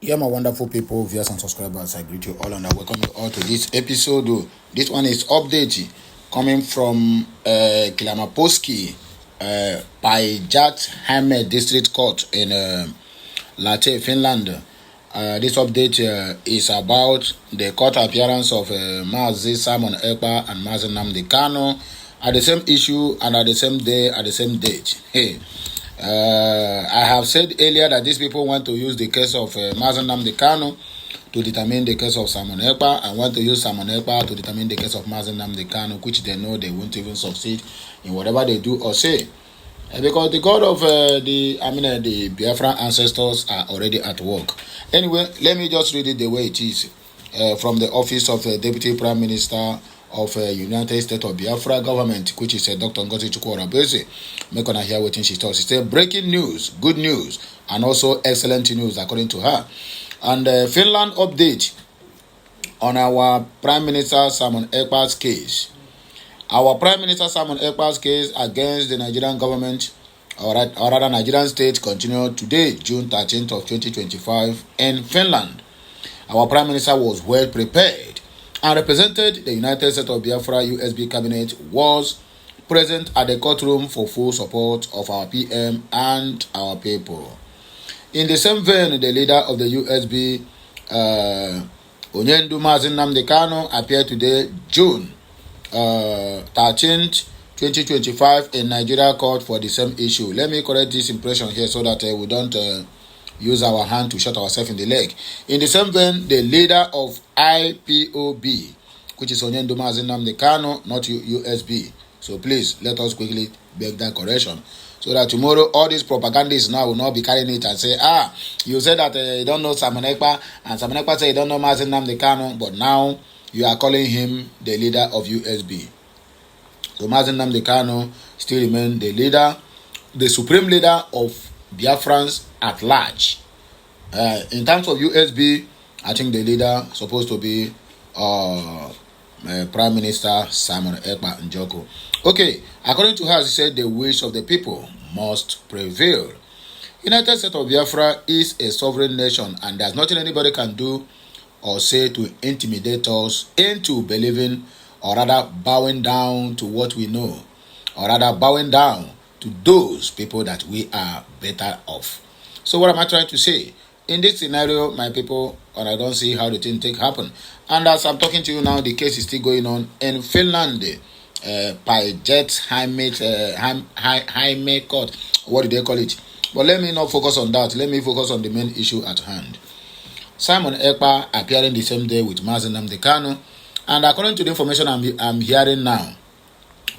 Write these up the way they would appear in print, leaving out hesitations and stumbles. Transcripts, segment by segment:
Yeah, my wonderful people, viewers and subscribers, I greet you all and I welcome you all to this episode. This one is update coming from Kilamaposki by Jat District Court in Latte, Finland. This update is about the court appearance of MSE Simon Ekpa and MSE Nnamdi Kanu at the same issue and at the same day, at the same date. Hey. I have said earlier that these people want to use the case of MSE Nnamdi Kanu to determine the case of Simon Ekpa and want to use Simon Ekpa to determine the case of MSE Nnamdi Kanu, which they know they won't even succeed in whatever they do or say. Because the God of the Biafran ancestors are already at work. Anyway, let me just read it the way it is. From the office of Deputy Prime Minister of United States of Biafra government, which is Dr. Ngozi Chukwuorabeze. Make on hear what she talks. She said breaking news, good news, and also excellent news according to her. And Finland update on our Prime Minister Simon Ekpa's case. Our Prime Minister Simon Ekpa's case against the Nigerian government, or rather Nigerian state, continued today, June 13th of 2025 in Finland. Our Prime Minister was well prepared and represented the United States of Biafra USB cabinet, was present at the courtroom for full support of our PM and our people. In the same vein, the leader of the USB, Onyendu Mazin Nnamdi Kanu, appeared today, June 13th, 2025, in Nigeria court for the same issue. Let me correct this impression here so that we don't use our hand to shot ourselves in the leg. In the same vein, the leader of IPOB, which is Onyendu Mazin Nnamdi Kanu, not USB. So please, let us quickly make that correction. So that tomorrow, all these propagandists now will not be carrying it and say, you said that you don't know Simon Ekpa, and Simon Ekpa said you don't know Mazin Nnamdi Kanu, but now you are calling him the leader of USB. So Mazin Nnamdi Kanu still remains the leader, the supreme leader of Biafrans at large. In terms of USB, I think the leader supposed to be Prime Minister Simon Ekpa Njoko. Okay, according to her, she said the wish of the people must prevail. United States of Biafra is a sovereign nation, and there's nothing anybody can do or say to intimidate us into believing, or rather bowing down to what we know, or rather bowing down to those people that we are better off. So what am I trying to say? In this scenario, my people, and I don't see how the thing happen. And as I'm talking to you now, the case is still going on in Finland. By Jet Jaime Court. What do they call it? But let me not focus on that. Let me focus on the main issue at hand. Simon Ekpa appearing the same day with MSE Nnamdi Kanu. And according to the information I'm hearing now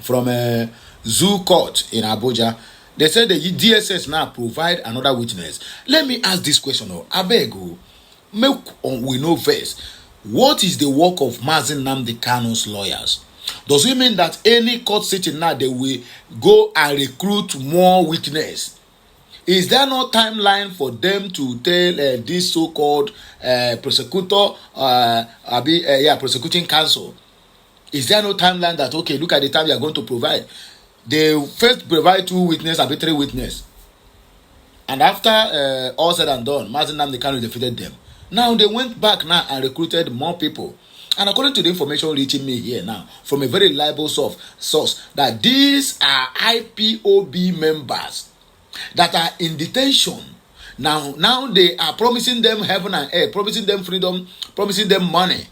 from a Zoo Court in Abuja, they said the DSS now provide another witness. Let me ask this question. I beg you, we know first. What is the work of MSE Nnamdi Kanu's lawyers? Does it mean that any court sitting now they will go and recruit more witnesses? Is there no timeline for them to tell this so-called prosecutor, prosecuting counsel? Is there no timeline that, okay, look at the time you are going to provide? They first provide 2 witnesses and 3 witnesses. And after all said and done, MSE Nnamdi Kanu defeated them. Now they went back now and recruited more people. And according to the information reaching me here now, from a very reliable source, that these are IPOB members that are in detention. Now they are promising them heaven and earth, promising them freedom, promising them money,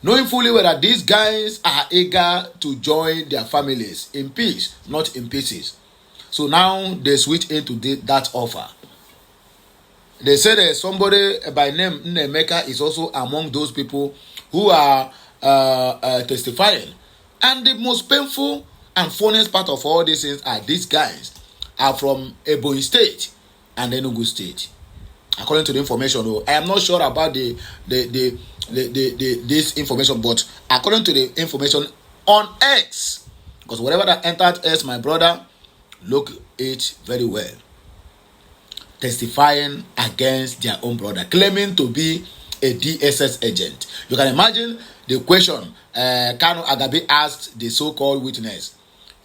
knowing fully well that these guys are eager to join their families in peace, not in pieces. So now they switch into that offer. They say that somebody by name Nnemeka is also among those people who are testifying. And the most painful and funniest part of all these things are these guys are from Ebonyi State and Enugu State. According to the information, though, I am not sure about this information, but according to the information on X, because whatever that entered X, my brother, look it very well. Testifying against their own brother, claiming to be a DSS agent. You can imagine the question Kanu Agabi asked the so-called witness,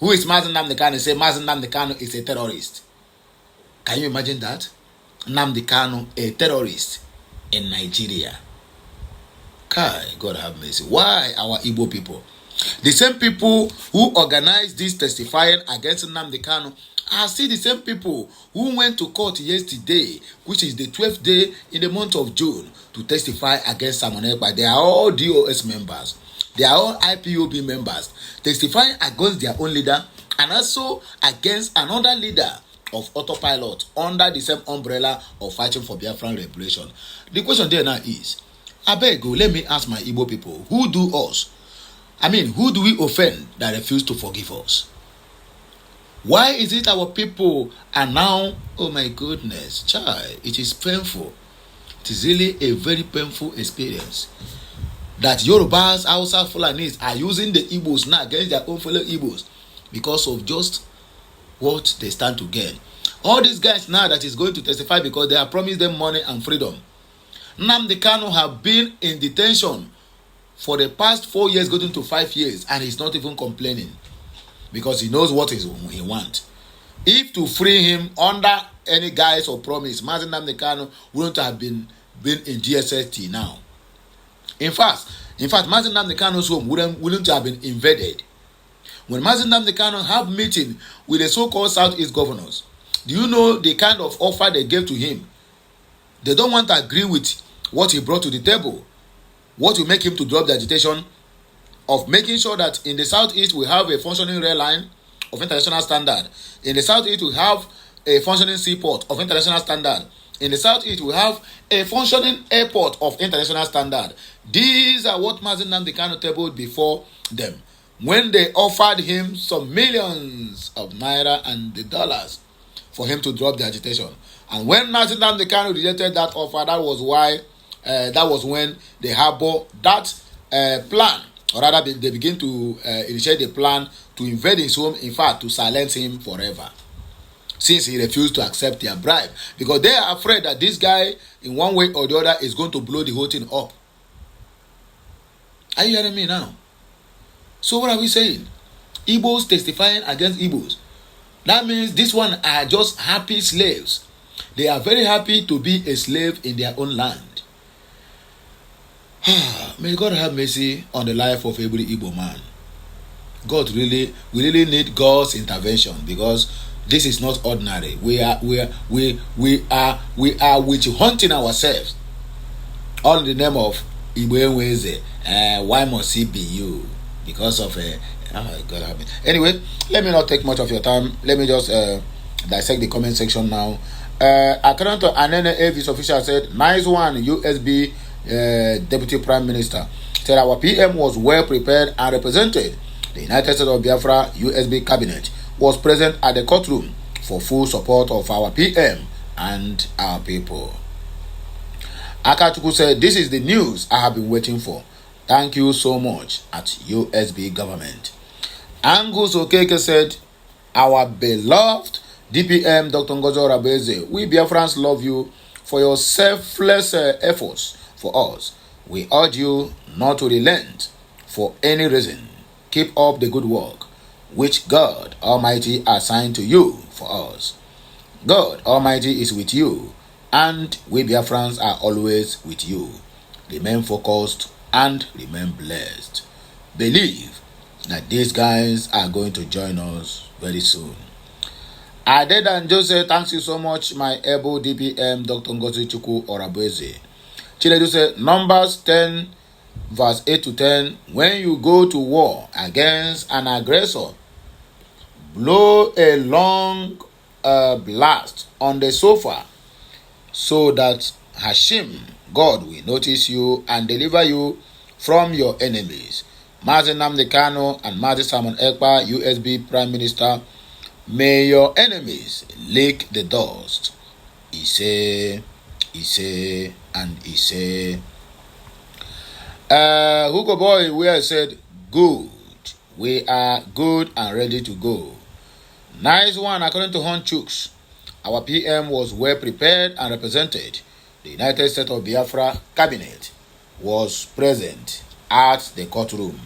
who is MSE Nnamdi Kanu? He said MSE Nnamdi Kanu is a terrorist. Can you imagine that? Nnamdi Kanu, a terrorist. in Nigeria. Kai, God have mercy. Why our Igbo people? The same people who organized this testifying against Nnamdi Kanu are still the same people who went to court yesterday, which is the 12th day in the month of June, to testify against Simon Ekpa. They are all DOS members. They are all IPOB members, testifying against their own leader and also against another leader of autopilot under the same umbrella of fighting for Biafran liberation. The question there now is, abeg, let me ask my Igbo people, who do us? I mean, who do we offend that refuse to forgive us? Why is it our people are now, oh my goodness, child, it is painful. It is really a very painful experience that Yorubas, Hausa, Fulanis are using the Igbos now against their own fellow Igbos because of just what they stand to gain. All these guys now that is going to testify because they have promised them money and freedom. Nnamdi Kanu have been in detention for the past 4 years, going to 5 years, and he's not even complaining because he knows what he wants. If to free him under any guise or promise, Mazi Nnamdi Kanu wouldn't have been in DSST now. In fact, Mazi Nnamdi Kanu's home wouldn't have been invaded. When Mazi Nnamdi Kanu have meeting with the so-called Southeast governors, do you know the kind of offer they gave to him? They don't want to agree with what he brought to the table. What will make him to drop the agitation of making sure that in the Southeast we have a functioning rail line of international standard. In the Southeast we have a functioning seaport of international standard. In the Southeast we have a functioning airport of international standard. These are what Mazi Nnamdi Kanu tabled before them when they offered him some millions of naira and the dollars for him to drop the agitation. And when Mazi Nnamdi Kanu rejected that offer, that was when they harbor that plan, or rather they begin to initiate the plan to invade his home, in fact to silence him forever, since he refused to accept their bribe, because they are afraid that this guy in one way or the other is going to blow the whole thing up. Are you hearing me now? So what are we saying? Igbos testifying against Igbos. That means this one are just happy slaves. They are very happy to be a slave in their own land. May God have mercy on the life of every Igbo man. We really need God's intervention, because this is not ordinary. We are witch hunting ourselves all in the name of Igbo. Why must it be you? Because of oh God have me. Anyway, let me not take much of your time. Let me just dissect the comment section now. According to Anene Avis official said, nice one, USB Deputy Prime Minister. Said our PM was well prepared and represented. The United States of Biafra USB cabinet was present at the courtroom for full support of our PM and our people. Akachukwu said, this is the news I have been waiting for. Thank you so much at USB government. Angus Okeke said, our beloved DPM Dr. Ngozo Rabeze, we Biafrans love you for your selfless efforts for us. We urge you not to relent for any reason. Keep up the good work which God Almighty assigned to you for us. God Almighty is with you, and we Biafrans are always with you. Remain focused and remain blessed. Believe that these guys are going to join us very soon. Adedan Jose, thanks you so much, my able DPM Dr. Ngozi Chukwu Orabweze. Chinedu said, Numbers 10 verse 8 to 10, when you go to war against an aggressor, blow a long blast on the sofa so that Hashim, God, will notice you and deliver you from your enemies. Mazi Nnamdi Kanu and Mazi Simon Ekpa, USB Prime Minister, may your enemies lick the dust. Ise, and Ise. Hugo Boy, we have said, good. We are good and ready to go. Nice one, according to Hon Chooks. Our PM was well prepared and represented. The United States of Biafra cabinet was present at the courtroom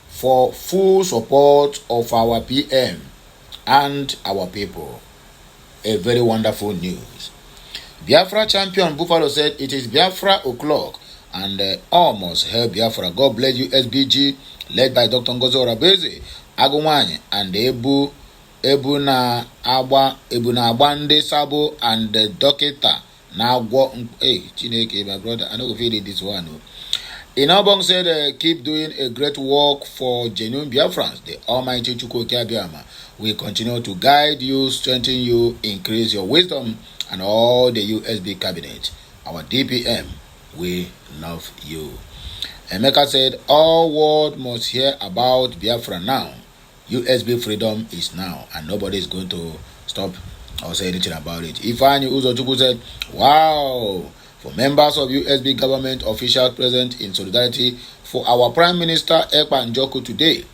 for full support of our PM and our people. A very wonderful news. Biafra champion Buffalo said it is Biafra o'clock and all must help Biafra. God bless you, SBG, led by Dr. Ngozi Orabeze, Agumanye, and Ebu na agba ndị Sabo and the Dokita na agwo. Hey, Chineke, my brother, I know if you read this one. Inabong said, keep doing a great work for genuine Biafrans. The Almighty Chukwuka Abiyama will continue to guide you, strengthen you, increase your wisdom, and all the USB cabinet. Our DPM, we love you. Emeka said, all world must hear about Biafra now. USB freedom is now, and nobody is going to stop or say anything about it. Ifeanyi Uzochukwu said, wow, for members of USB government officials present in solidarity for our Prime Minister Ekpa Njoku today,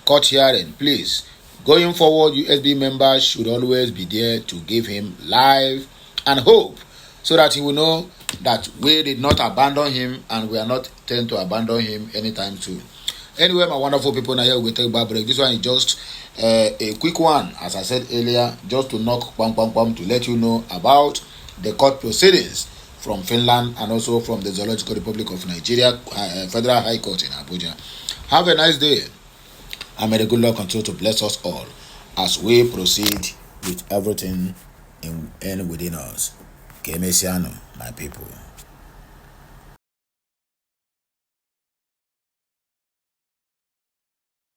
court hearing, please. Going forward, USB members should always be there to give him life and hope, so that he will know that we did not abandon him and we are not tend to abandon him anytime soon. Anyway, my wonderful people, now here we take a break. This one is just a quick one, as I said earlier, just to knock bam bam bam to let you know about the court proceedings from Finland and also from the Zoological Republic of Nigeria, Federal High Court in Abuja. Have a nice day, and may the good Lord continue to bless us all as we proceed with everything in and within us. Que mesiano, my people.